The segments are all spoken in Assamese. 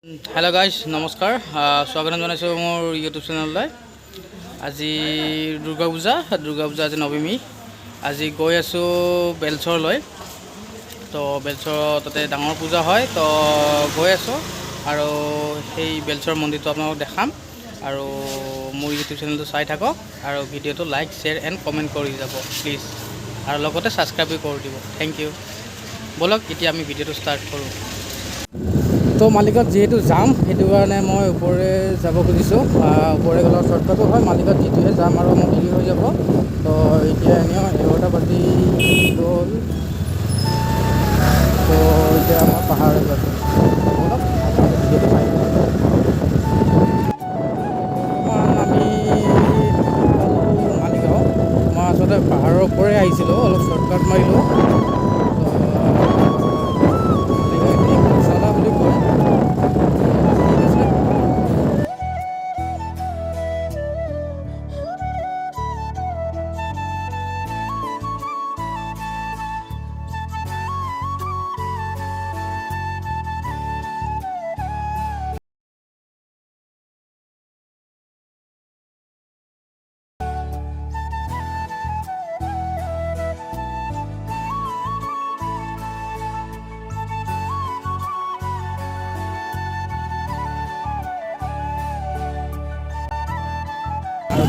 हेलो गाइस नमस्कार स्वागतम जानाइছো मोर यूट्यूब चेनेलলৈ। আজি दुर्गा पूजा आज नवमी। আজি গৈ আছো বেলচৰলৈ। তো বেলচৰ তাতে ডাঙৰ পূজা হয়, তো গৈ আছো আৰু সেই বেলচৰ মন্দিৰটো আপোনালোকক দেখাম। আৰু মোৰ यूट्यूब চেনেলটো চাই থাকক আৰু ভিডিঅ'টো লাইক শ্বেয়াৰ এণ্ড কমেণ্ট কৰি যাব প্লিজ, আৰু লগতে সাবস্ক্ৰাইব কৰি দিব। Thank you. বলক এতিয়া আমি ভিডিঅ'টো ষ্টাৰ্ট কৰোঁ। তো মালিগাঁৱত যেহেতু যাম সেইটো কাৰণে মই ওপৰে যাব খুজিছোঁ। ওপৰে গ'লে শ্বৰ্টকাটো হয়, মালিগাঁৱত যিটোহে যাম আৰু মোৰ দেৰি হৈ যাব। তো এতিয়া এনেও 11টা বাজি গ'ল। তো এতিয়া আমাৰ পাহাৰে যাম। বৰ্তমান আমি মালিগাঁও, মই আচলতে পাহাৰৰ ওপৰে আহিছিলোঁ, অলপ শ্বৰ্টকাট মাৰিলোঁ।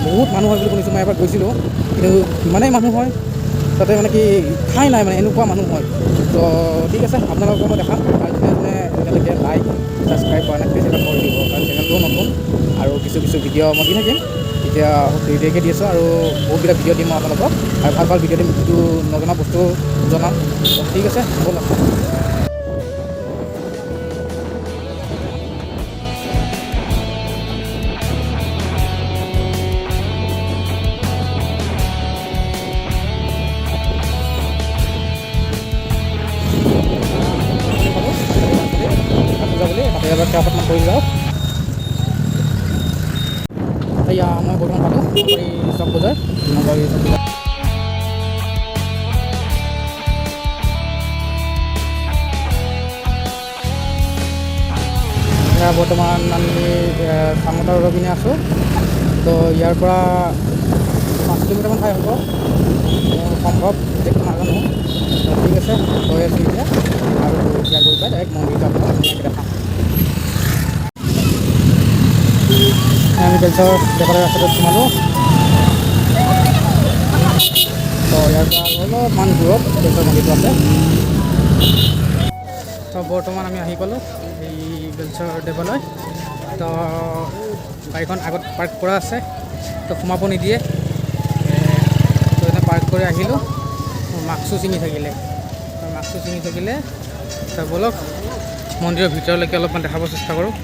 বহুত মানুহ হয় বুলি শুনিছোঁ, মই এবাৰ গৈছিলোঁ, কিন্তু ইমানেই মানুহ হয় তাতে মানে কি ঠাই নাই, মানে এনেকুৱা মানুহ হয়। তো ঠিক আছে, আপোনালোকক মই দেখাম। আৰু যোনে এতিয়ালৈকে লাইক ছাবস্ক্ৰাইব কৰা নাই প্লিজ এটা কৰি দিব, কাৰণ চেনেলটোও নতুন আৰু কিছু ভিডিঅ' মই দি থাকিম। এতিয়া দেৰিকৈ দি আছোঁ আৰু বহুতবিলাক ভিডিঅ' দিম মই আপোনালোকক, আৰু ভাল ভিডিঅ' দিম, যিটো নজনা বস্তু জনাম। তো ঠিক আছে, ব'লক। তাতে এবাৰ চাহ পাতমান কৰি যাওঁ। এয়া মই বৰ্তমান পালোঁ এই চক বজাৰ, নগাঁও চক বজাৰ। বৰ্তমান আমি চামতাৰ ৰবিনে আছোঁ। তো ইয়াৰ পৰা 5 কিলোমিটাৰমান ঠাই হ'ব সম্ভৱ, একো নাজানো। ঠিক আছে, গৈ আছোঁ এতিয়া, আৰু এতিয়া গৈ পাই ডাইৰেক্ট মন্দিৰটো আপোনাক ধুনীয়াকৈ দেখাম। আমি বেলচৰ বেপাৰৰ ৰাস্তাটোত সোমালোঁ। তো ইয়াৰ পৰা অলপমান দূৰত বেলচৰ মন্দিৰটো আছে। তো বৰ্তমান আমি আহি পালোঁ এই বেলচৰ দেৱালয়। তো গাড়ীখন আগত পাৰ্ক কৰা আছে, তো সোমাব নিদিয়ে। তো এনে পাৰ্ক কৰি আহিলোঁ, মাস্কো ছিঙি থাকিলে। তো ব'লক মন্দিৰৰ ভিতৰলৈকে অলপমান দেখাব চেষ্টা কৰোঁ।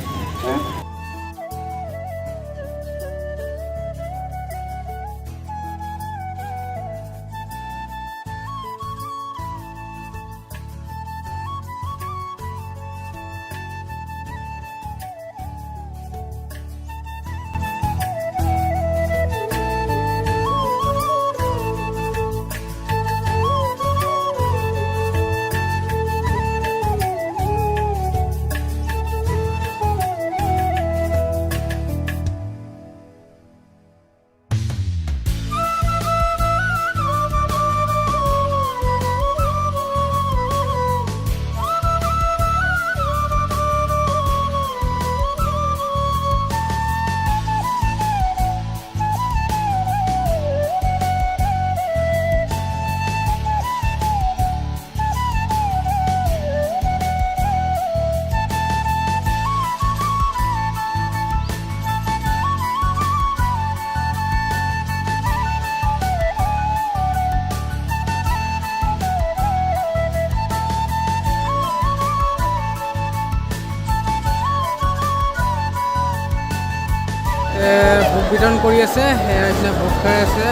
ভোগ বিতৰণ কৰি আছে, এইপিনে ভোগ খাই আছে,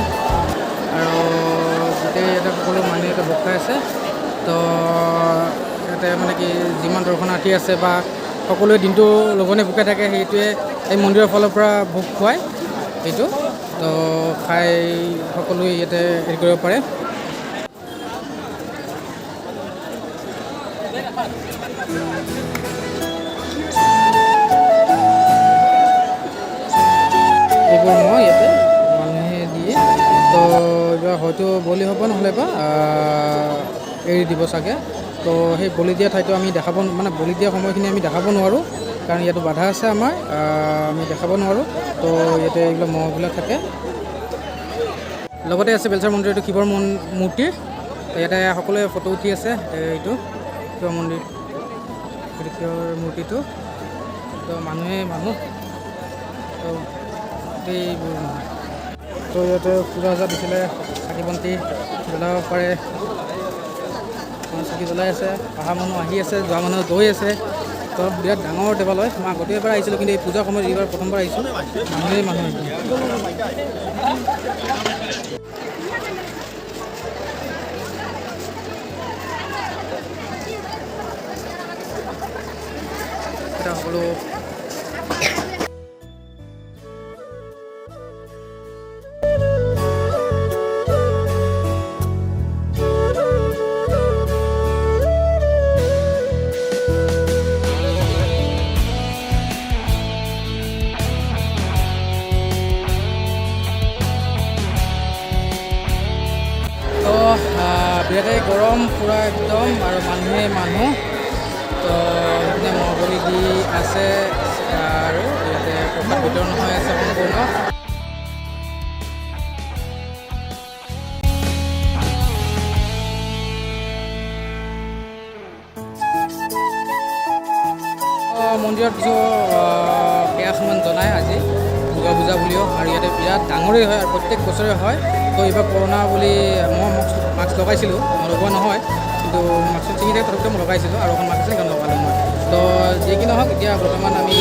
আৰু গোটেই ইয়াতে সকলো মানুহে ইয়াতে ভোগ খাই আছে। তো ইয়াতে মানে কি যিমান দৰ্শনাৰ্থী আছে বা সকলোৱে দিনটো লঘোণে ভোকে থাকে, সেইটোৱে এই মন্দিৰৰ ফালৰ পৰা ভোগ খুৱায় সেইটো। তো খাই সকলোৱে ইয়াতে হেৰি কৰিব পাৰে। কৰ্ম ইয়াতে মানুহে দিয়ে। তো এইবাৰ হয়তো বলি হ'ব নহ'লে বা এৰি দিব চাগে। তো সেই বলি দিয়া ঠাইটো আমি দেখাব মানে বলি দিয়া সময়খিনি আমি দেখাব নোৱাৰোঁ, কাৰণ ইয়াতো বাধা আছে আমাৰ, আমি দেখাব নোৱাৰোঁ। তো ইয়াতে এইবিলাক মহবিলাক থাকে। লগতে আছে বেলচৰ মন্দিৰটো শিৱৰ মূৰ্তি। তো ইয়াতে সকলোৱে ফটো উঠি আছে। এইটো শিৱ মন্দিৰ, শিৱৰ মূৰ্তিটো। তো মানুহ তো এইবোৰ নহয়। তো ইয়াতে পূজা চূজা দিছিলে, চাকি বন্তি জ্বলাব পাৰে। চাকি জ্বলাই আছে, অহা মানুহ আহি আছে, যোৱা মানুহ গৈ আছে। তো বিৰাট ডাঙৰ দেৱালয়। মই আগতে এবাৰ আহিছিলোঁ, কিন্তু এই পূজাৰ সময়ত এইবাৰ প্ৰথমবাৰ আহিছোঁ। মানুহ একদম। এটা সকলো বিৰাটেই গৰম পূৰা একদম, আৰু মানুহ। তো সেইপিনে মহবলি দি আছে, আৰু ইয়াতে প্ৰসাদ বিতৰণ হৈ আছে সম্পূৰ্ণ। মন্দিৰত কিছু সেয়াখন জনায় আজি দুৰ্গা পূজা বুলিও, আৰু ইয়াতে বিৰাট ডাঙৰেই হয় আৰু প্ৰত্যেক বছৰে হয়। তো এইবাৰ কৰোণা বুলি মই মাস্ক লগাইছিলোঁ, লগোৱা নহয়, কিন্তু মাস্কটো ছিঙি থাকে তথাপিও মই লগাইছিলোঁ, আৰু এখন মাস্ক আছে সেইখন লগালোঁ মই। তো যি কি নহওক, এতিয়া বৰ্তমান আমি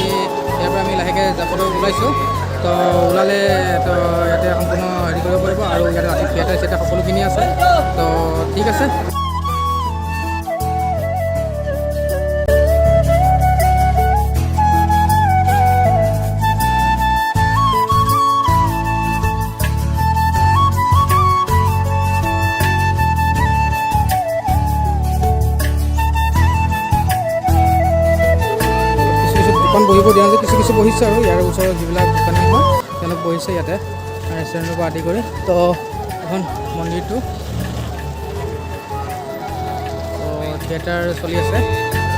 ইয়াৰ পৰা আমি লাহেকৈ যাবলৈ ওলাইছোঁ। তো ওলালে তো ইয়াতে সম্পূৰ্ণ হেৰি কৰিব পাৰিব, আৰু ইয়াতে ৰাতি থিয়েটাৰ চিয়েটাৰ সকলোখিনি আছে। তো ঠিক আছে। বহিব দিয়া যে কিছু বহিছে, আৰু ইয়াৰ ওচৰত যিবিলাক দোকানী হয় তেওঁলোক বহিছে ইয়াতে, ৰেষ্টুৰেণ্টৰ পৰা আদি কৰি। তো এখন মন্দিৰটো থিয়েটাৰ চলি আছে,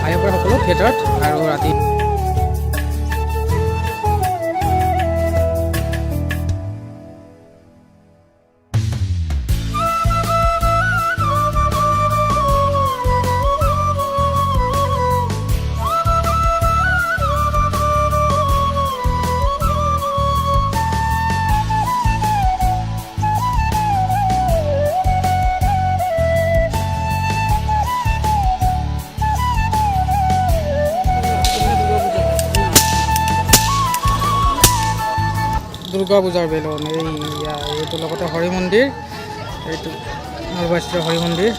আহিব পাৰে সকলো থিয়েটাৰত। আৰু ৰাতি দুৰ্গা পূজাৰ বেলুন এইটো, লগতে হৰি মন্দিৰ, এইটো নলবাৰীৰ হৰি মন্দিৰ।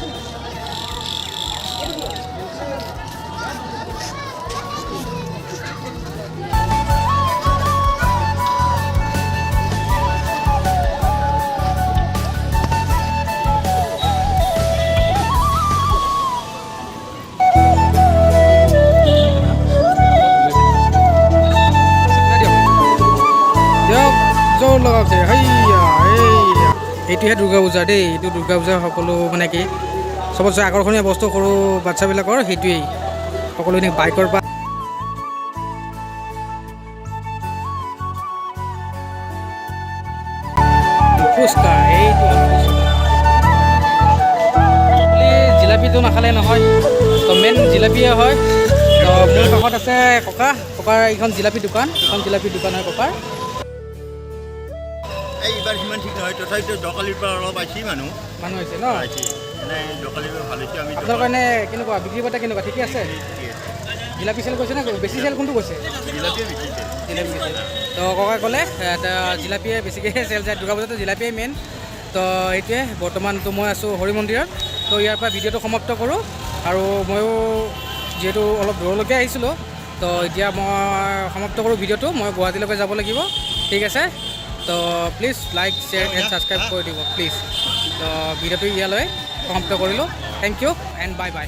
জোৰ লগাওঁতে এইটোহে দুৰ্গা পূজা দেই। এইটো দুৰ্গা পূজাৰ সকলো মানে কি চবতছে আকৰ্ষণীয় বস্তু সৰু বাচ্ছাবিলাকৰ সেইটোৱেই। সকলোখিনি বাইকৰ পৰা ফুচকা, এইটো জিলাপিটো নাখালে নহয়, তো মেইন জিলাপিয়ে হয়। তো মোৰ কাষত আছে ককাৰ এইখন জিলাপি দোকান, এখন জিলাপি দোকান হয় ককাৰ। এইবাৰ সিমান ঠিক নহয়, তথাপিতো জকালিৰ পৰা অলপ আহিছে মানুহ হৈছে ন? জকালিৰ পৰা ভাল হৈছে। আমি আপোনাৰ কাৰণে কেনেকুৱা বিক্ৰী বাৰ্তা কেনেকুৱা? ঠিকে আছে? জিলাপি চেল কৰিছে নে বেছি চেল কোনটো কৈছে? জিলাপিয়ে বেছিছে। জিলাপি বেছি। তো ককাই ক'লে জিলাপিয়ে বেছিকৈ চেল যায়, দুৰ্গা পূজাটো জিলাপিয়ে মেইন। তো এইটোৱে বৰ্তমানতো মই আছোঁ হৰি মন্দিৰত। তো ইয়াৰ পৰা ভিডিঅ'টো সমাপ্ত কৰোঁ। আৰু ময়ো যিহেতু অলপ দূৰলৈকে আহিছিলোঁ, তো এতিয়া মই সমাপ্ত কৰোঁ ভিডিঅ'টো। মই গুৱাহাটীলৈকে যাব লাগিব, ঠিক আছে? তো please like share and subscribe কৰি দিব প্লিজ। তো ভিডিঅ'টো ইয়ালৈ সমাপ্ত কৰিলোঁ। Thank you and bye by.